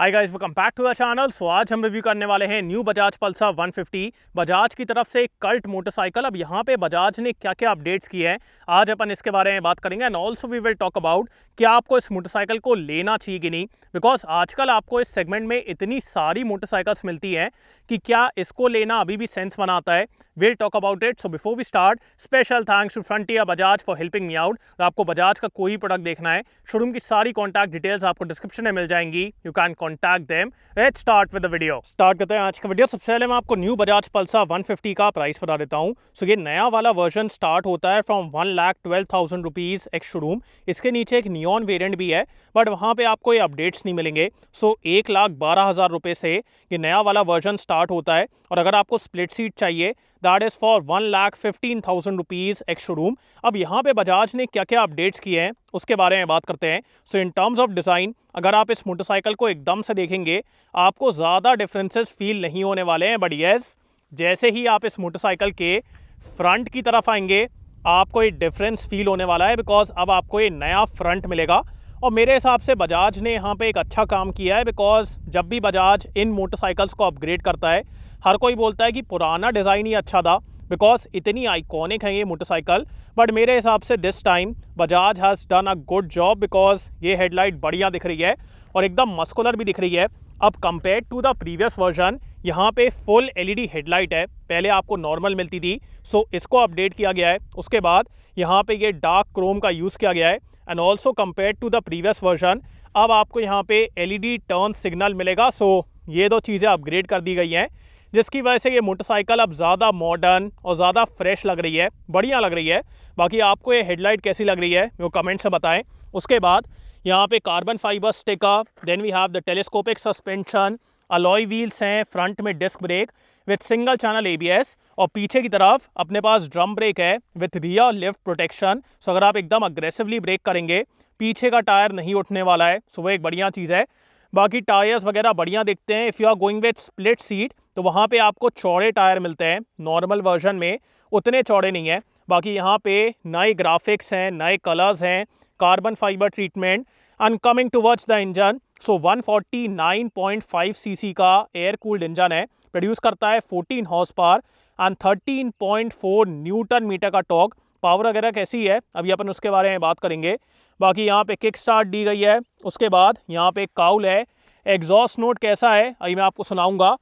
Hi guys, welcome back to the channel. So आज हम review करने वाले हैं न्यू बजाज पल्सर 150। बजाज की तरफ से एक कल्ट मोटरसाइकिल। अब यहाँ पे बजाज ने क्या क्या अपडेट्स किए हैं आज अपन इसके बारे में बात करेंगे। And also we will talk about क्या आपको इस मोटरसाइकिल को लेना चाहिए कि नहीं, बिकॉज आजकल आपको इस सेगमेंट में इतनी सारी मोटरसाइकिल्स मिलती हैं कि क्या इसको लेना अभी भी सेंस बनाता है। Will talk about it. So before we start, special thanks to frontier Bajaj for helping me out. आपको बजाज का कोई प्रोडक्ट देखना है, शोरूम की सारी कॉन्टैक्ट डिटेल्स आपको डिस्क्रिप्शन में मिल जाएंगी। You can contact them. Let's start with the video. Start करते हैं आज का वीडियो। सबसे पहले मैं आपको न्यू बजाज पल्सर 150 का प्राइस बता देता हूँ। सो ये नया वाला वर्जन स्टार्ट होता है फ्रॉम 1,12,000 रुपीज एक्स शोरूम। इसके नीचे एक नियॉन वेरिएंट भी है, बट वहाँ पे आपको ये अपडेट्स नहीं मिलेंगे। सो 1,12,000 रुपये से ये नया वाला वर्जन स्टार्ट होता है। और अगर आपको स्प्लिट सीट चाहिए, that is for 1,15,000 rupees ex showroom. अब यहाँ पे बजाज ने क्या क्या अपडेट्स किए हैं उसके बारे में बात करते हैं। सो इन टर्म्स ऑफ डिज़ाइन, अगर आप इस मोटरसाइकिल को एकदम से देखेंगे आपको ज़्यादा डिफरेंसेस फील नहीं होने वाले हैं, बट यस, जैसे ही आप इस मोटरसाइकिल के फ्रंट की तरफ आएंगे आपको ये डिफरेंस फील होने वाला है, बिकॉज अब आपको ये नया फ्रंट मिलेगा। और मेरे हिसाब से बजाज ने यहाँ पे एक अच्छा काम किया है, बिकॉज जब भी बजाज इन मोटरसाइकिल्स को अपग्रेड करता है हर कोई बोलता है कि पुराना डिज़ाइन ही अच्छा था, बिकॉज इतनी आइकॉनिक है ये मोटरसाइकिल। बट मेरे हिसाब से this time Bajaj has done a good job, because ये हेडलाइट बढ़िया दिख रही है और एकदम मस्कुलर भी दिख रही है। अब compare to the previous version यहाँ पे फुल एलईडी हेडलाइट है, पहले आपको नॉर्मल मिलती थी। सो इसको अपडेट किया गया है। उसके बाद यहाँ पे ये डार्क क्रोम का यूज़ किया गया है। And also compare to the previous version अब आपको यहाँ पे एलईडी टर्न सिग्नल मिलेगा। सो ये दो चीज़ें अपग्रेड कर दी गई हैं, जिसकी वजह से ये मोटरसाइकिल अब ज़्यादा मॉडर्न और ज़्यादा फ्रेश लग रही है, बढ़िया लग रही है। बाकी आपको ये हेडलाइट कैसी लग रही है वो कमेंट से बताएं। उसके बाद यहाँ पे carbon fibre sticker, then we have the telescopic suspension, alloy wheels हैं, फ्रंट में disc brake with single channel ABS, और पीछे की तरफ अपने पास ड्रम ब्रेक है with rear lift protection. So अगर आप एकदम अग्रेसिवली ब्रेक करेंगे पीछे का टायर नहीं उठने वाला है। सो वो एक बढ़िया चीज़ है। बाकी टायर्स वगैरह बढ़िया दिखते हैं। If you are going with split seat तो वहाँ पे आपको चौड़े टायर मिलते हैं, नॉर्मल वर्जन में उतने चौड़े नहीं है। बाकी यहाँ पे नए ग्राफिक्स हैं, नए कलर्स हैं, carbon fibre treatment. And coming towards the engine, so 149.5 CC का एयर कूल्ड इंजन है, प्रोड्यूस करता है 14 horse power and 13.4 newton metre का टॉर्क। पावर वगैरह कैसी है अभी अपन उसके बारे में बात करेंगे। बाकी यहाँ पे किक स्टार्ट दी गई है। उसके बाद यहाँ पे काउल है। एग्जॉस्ट नोट कैसा है अभी मैं आपको सुनाऊंगा।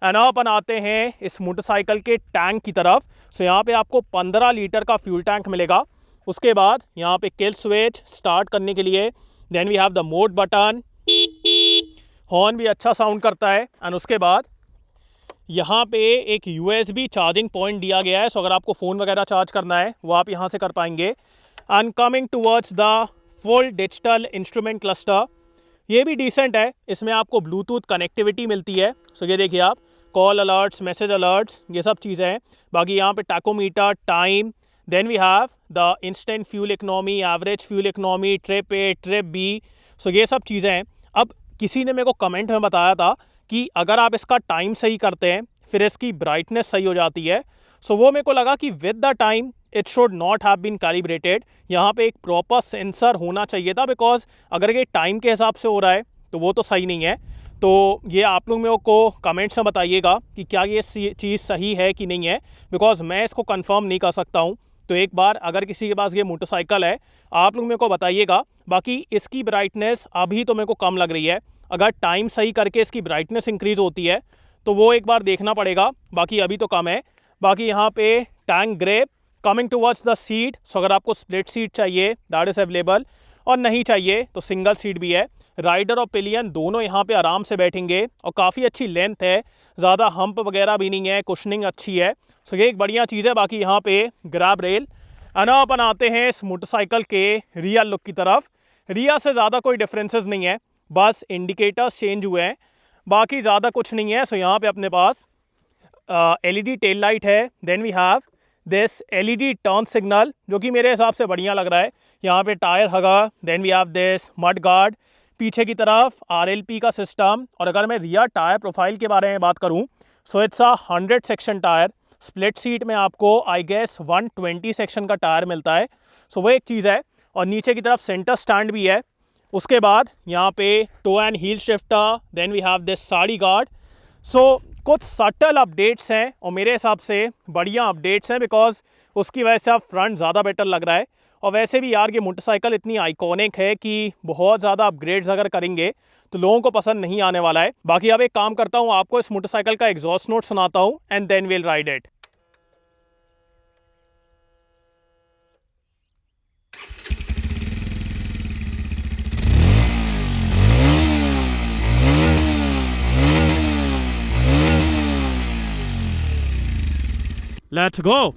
एंड अपन आते हैं इस मोटरसाइकिल के टैंक की तरफ। सो यहाँ पे आपको 15 लीटर का फ्यूल टैंक मिलेगा। उसके बाद यहाँ पे किल स्विच स्टार्ट करने के लिए, then we have the mode button, horn भी अच्छा साउंड करता है। एंड उसके बाद यहाँ पे एक USB चार्जिंग पॉइंट दिया गया है। सो अगर आपको फ़ोन वगैरह चार्ज करना है वो आप यहाँ से कर पाएंगे। And coming towards the full digital instrument cluster, ये भी डिसेंट है। इसमें आपको ब्लूटूथ कनेक्टिविटी मिलती है। सो ये देखिए आप, कॉल अलर्ट्स, मैसेज अलर्ट्स, ये सब चीज़ें हैं। बाकी यहाँ पे tachometer, time, then we have the instant fuel economy, average fuel economy, trip A, trip B. So ये सब चीज़ें हैं। अब किसी ने मेरे को कमेंट में बताया था कि अगर आप इसका टाइम सही करते हैं फिर इसकी ब्राइटनेस सही हो जाती है। सो वो मेरे को लगा कि with the time it should not have been calibrated. यहाँ पे एक प्रॉपर सेंसर होना चाहिए था, बिकॉज अगर ये टाइम के हिसाब से हो रहा है तो वो तो सही नहीं है। तो ये आप लोग मेरे को कमेंट्स में बताइएगा कि क्या ये चीज़ सही है कि नहीं है, बिकॉज मैं इसको कंफर्म नहीं कर सकता हूँ। तो एक बार अगर किसी के पास ये मोटरसाइकिल है आप लोग मेरे को बताइएगा। बाकी इसकी ब्राइटनेस अभी तो मेरे को कम लग रही है, अगर टाइम सही करके इसकी ब्राइटनेस इंक्रीज़ होती है तो वो एक बार देखना पड़ेगा। बाकी अभी तो कम है। बाकी यहाँ पे tank grip, coming towards the seat, so अगर आपको स्प्लिट सीट चाहिए दैट इज़ अवेलेबल, और नहीं चाहिए तो सिंगल सीट भी है। राइडर और पिलियन दोनों यहाँ पे आराम से बैठेंगे और काफ़ी अच्छी लेंथ है, ज़्यादा हम्प वगैरह भी नहीं है, कुशनिंग अच्छी है। सो ये एक बढ़िया चीज़ है। बाकी यहाँ पे ग्रैब रेल। अना अपन आते हैं इस मोटरसाइकिल के रियर लुक की तरफ। रियर से ज़्यादा कोई डिफरेंसेस नहीं है, बस इंडिकेटर्स चेंज हुए हैं, बाकी ज़्यादा कुछ नहीं है। सो यहाँ पे अपने पास LED टेल लाइट है, then we have this LED turn signal जो कि मेरे हिसाब से बढ़िया लग रहा है। यहाँ पे टायर हगा, then we have this mud guard, पीछे की तरफ RLP का सिस्टम। और अगर मैं रियर टायर प्रोफाइल के बारे में बात करूँ, so it's a 100 section tyre. Split seat में आपको आई गेस 120 सेक्शन का टायर मिलता है। सो वो एक चीज़ है। और नीचे की तरफ सेंटर स्टैंड भी है। उसके बाद यहाँ पे toe and heel shifter, then we have this sari guard. So कुछ सटल अपडेट्स हैं और मेरे हिसाब से बढ़िया अपडेट्स हैं, बिकॉज उसकी वजह से अब फ्रंट ज़्यादा बेटर लग रहा है। और वैसे भी यार ये मोटरसाइकिल इतनी आइकॉनिक है कि बहुत ज़्यादा अपग्रेड्स अगर करेंगे तो लोगों को पसंद नहीं आने वाला है। बाकी अब एक काम करता हूँ, आपको इस मोटरसाइकिल का एग्जॉस्ट नोट सुनाता हूँ and then will ride it. Let's go.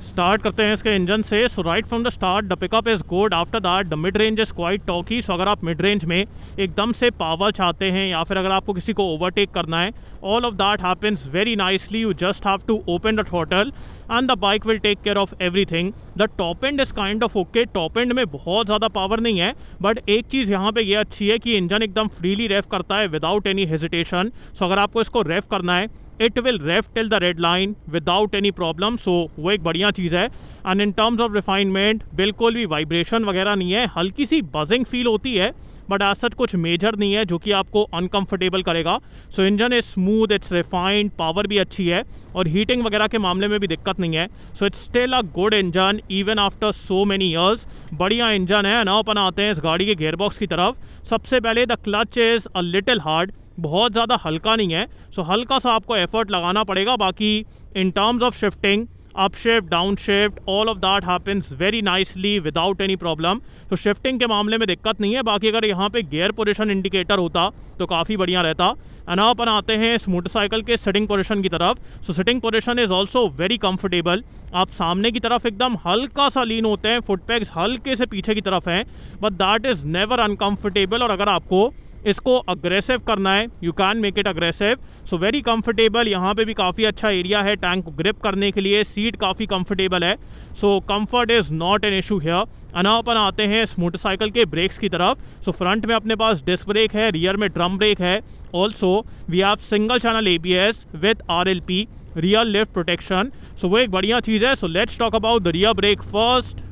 Start करते हैं इसके इंजन से। So right from the start the pickup is good, after that the mid range is quite torquey. So अगर आप मिड रेंज में एकदम से पावर चाहते हैं या फिर अगर आपको किसी को ओवरटेक करना है, all of that happens very nicely. You just have to open the throttle and the bike will take care of everything. The top end is kind of okay, top end में बहुत ज़्यादा power नहीं है, but एक चीज़ यहाँ पे ये अच्छी है कि इंजन एकदम फ्रीली रेव करता है विदाउट एनी हेजिटेशन। सो अगर आपको इसको रेव करना है, it will rev till the red line without any problem. So वो एक बढ़िया चीज़ है। And in terms of refinement बिल्कुल भी वाइब्रेशन वगैरह नहीं है, हल्की सी बजिंग फील होती है बट एज सच कुछ मेजर नहीं है जो कि आपको अनकंफर्टेबल करेगा। सो engine is smooth, it's refined, power भी अच्छी है और हीटिंग वगैरह के मामले में भी दिक्कत नहीं है। So it's still a good engine even after so many years. बढ़िया इंजन है। नाउ अपन आते हैं इस गाड़ी के गियरबॉक्स की तरफ। सबसे पहले the clutch is a little hard, बहुत ज़्यादा हल्का नहीं है, सो हल्का सा आपको एफर्ट लगाना पड़ेगा। बाकी in terms of shifting, up shift, down shift, all of that happens very nicely without any problem. तो शिफ्टिंग के मामले में दिक्कत नहीं है। बाकी अगर यहाँ पे गियर पोजीशन इंडिकेटर होता तो काफ़ी बढ़िया रहता। एंड अपन आते हैं इस मोटरसाइकिल के सिटिंग पोजीशन की तरफ। So sitting position is also very comfortable. आप सामने की तरफ एकदम हल्का सा लीन होते हैं, फुट पैग्स हल्के से पीछे की तरफ हैं, but that is never uncomfortable. और अगर आपको इसको अग्रेसिव करना है, you can make it aggressive. So very comfortable. यहाँ पे भी काफ़ी अच्छा एरिया है टैंक को ग्रिप करने के लिए, सीट काफ़ी कंफर्टेबल है। So comfort is not an issue here. अना अपन आते हैं इस मोटरसाइकिल के ब्रेक्स की तरफ। सो फ्रंट में अपने पास डिस्क ब्रेक है, रियर में ड्रम ब्रेक है। Also we have single channel ABS with RLP, rear lift protection. So वो एक बढ़िया चीज़ है। So let's talk about the rear brake first.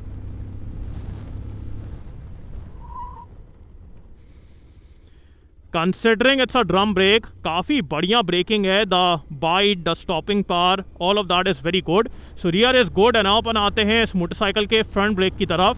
Considering it's a drum brake, काफ़ी बढ़िया ब्रेकिंग है। The bite, the stopping power, all of that is very good. So rear is good. And अपन आते हैं इस मोटरसाइकिल के front brake की तरफ।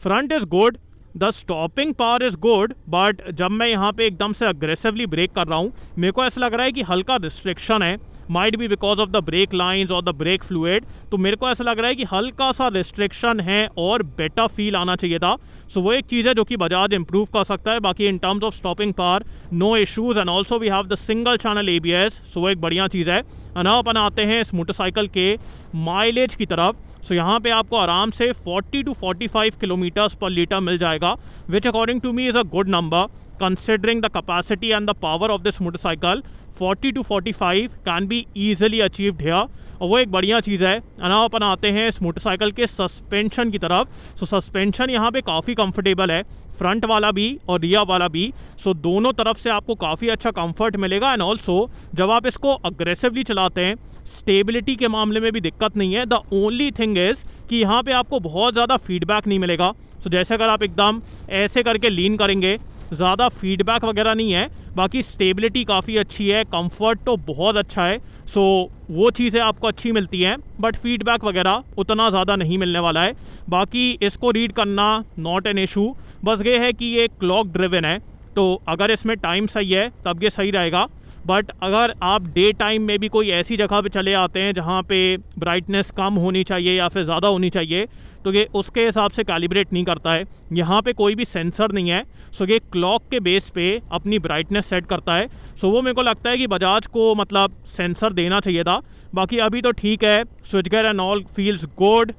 Front is good, the stopping power is good, but जब मैं यहाँ पे एकदम से अग्रेसिवली ब्रेक कर रहा हूँ, मेरे को ऐसा लग रहा है कि हल्का रिस्ट्रिक्शन है। Might be because of the brake lines और द ब्रेक फ्लूइड। तो मेरे को ऐसा लग रहा है कि हल्का सा रिस्ट्रिक्शन है और बेटर फील आना चाहिए था। सो वो एक चीज़ है जो कि बजाज इंप्रूव कर सकता है। बाकी in terms of stopping power no issues. And also we have the single channel ABS। So वो एक बढ़िया चीज़ है। ना अपन आते हैं इस मोटरसाइकिल के माइलेज की तरफ। सो यहाँ पे आपको आराम से 40 to 45 किलोमीटर्स पर लीटर मिल जाएगा, which according to me is a good number considering the capacity and the power of this motorcycle. 40 to 45 can be easily achieved here और वो एक बढ़िया चीज़ है। ना अपन आते हैं इस मोटरसाइकिल के सस्पेंशन की तरफ। सो सस्पेंशन यहाँ पे काफ़ी कंफर्टेबल है, फ्रंट वाला भी और रियर वाला भी। सो दोनों तरफ से आपको काफ़ी अच्छा कंफर्ट मिलेगा। एंड ऑल्सो जब आप इसको अग्रेसिवली चलाते हैं, स्टेबिलिटी के मामले में भी दिक्कत नहीं है। द ओनली थिंग इज़ कि यहाँ पे आपको बहुत ज़्यादा फीडबैक नहीं मिलेगा। सो जैसे अगर आप एकदम ऐसे करके लीन करेंगे, ज़्यादा फीडबैक वगैरह नहीं है। बाकी स्टेबिलिटी काफ़ी अच्छी है, कंफर्ट तो बहुत अच्छा है। सो वो चीज़ें आपको अच्छी मिलती हैं, बट फीडबैक वगैरह उतना ज़्यादा नहीं मिलने वाला है। बाकी इसको रीड करना नॉट एन इशू। बस ये है कि ये क्लॉक ड्रिवन है, तो अगर इसमें टाइम सही है तब ये सही रहेगा। बट अगर आप डे टाइम में भी कोई ऐसी जगह पे चले आते हैं जहाँ पे ब्राइटनेस कम होनी चाहिए या फिर ज़्यादा होनी चाहिए, तो ये उसके हिसाब से कैलिब्रेट नहीं करता है। यहाँ पे कोई भी सेंसर नहीं है। सो ये क्लॉक के बेस पे अपनी ब्राइटनेस सेट करता है। सो वो मेरे को लगता है कि बजाज को मतलब सेंसर देना चाहिए था। बाकी अभी तो ठीक है, switch gear and all feels good,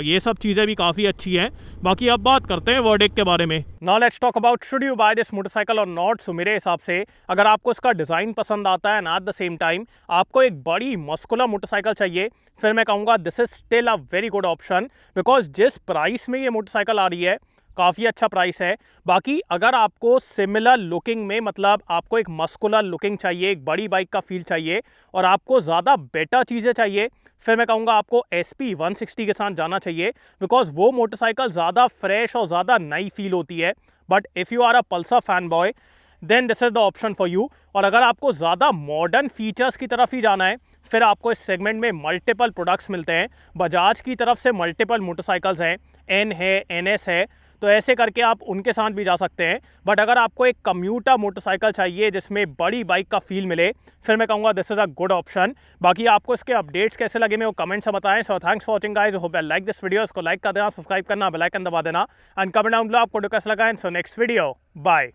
ये सब चीज़ें भी काफ़ी अच्छी हैं। बाकी अब बात करते हैं वर्डिक्ट के बारे में। Now let's talk about should you buy this motorcycle और नॉट। सो मेरे हिसाब से अगर आपको इसका डिज़ाइन पसंद आता है and at the same time आपको एक बड़ी मस्कुलर मोटरसाइकिल चाहिए, फिर मैं कहूँगा this is still a very good option, because जिस प्राइस में ये मोटरसाइकिल आ रही है काफ़ी अच्छा प्राइस है। बाकी अगर आपको सिमिलर लुकिंग में, मतलब आपको एक मस्कुलर लुकिंग चाहिए, एक बड़ी बाइक का फील चाहिए और आपको ज़्यादा बेटर चीज़ें चाहिए, फिर मैं कहूँगा आपको SP 160 के साथ जाना चाहिए, बिकॉज वो मोटरसाइकिल ज़्यादा फ्रेश और ज़्यादा नई फील होती है। But if you are a Pulsar fan boy then this is the option for you. और अगर आपको ज़्यादा मॉडर्न फीचर्स की तरफ ही जाना है, फिर आपको इस सेगमेंट में मल्टीपल प्रोडक्ट्स मिलते हैं। बजाज की तरफ से मल्टीपल मोटरसाइकिल्स हैं, N है, NS है, तो ऐसे करके आप उनके साथ भी जा सकते हैं। बट अगर आपको एक कम्यूटर मोटरसाइकिल चाहिए जिसमें बड़ी बाइक का फील मिले, फिर मैं कहूँगा this is a good option. बाकी आपको इसके अपडेट्स कैसे लगे मैं वो कमेंट से बताएं। So thanks for watching guys, hope you like this video. इसको लाइक कर देना, सब्सक्राइब करना, बेल आइकन दबा देना एंड कमेंट डाउन बिलो आपको कैसा लगा। So next video, bye.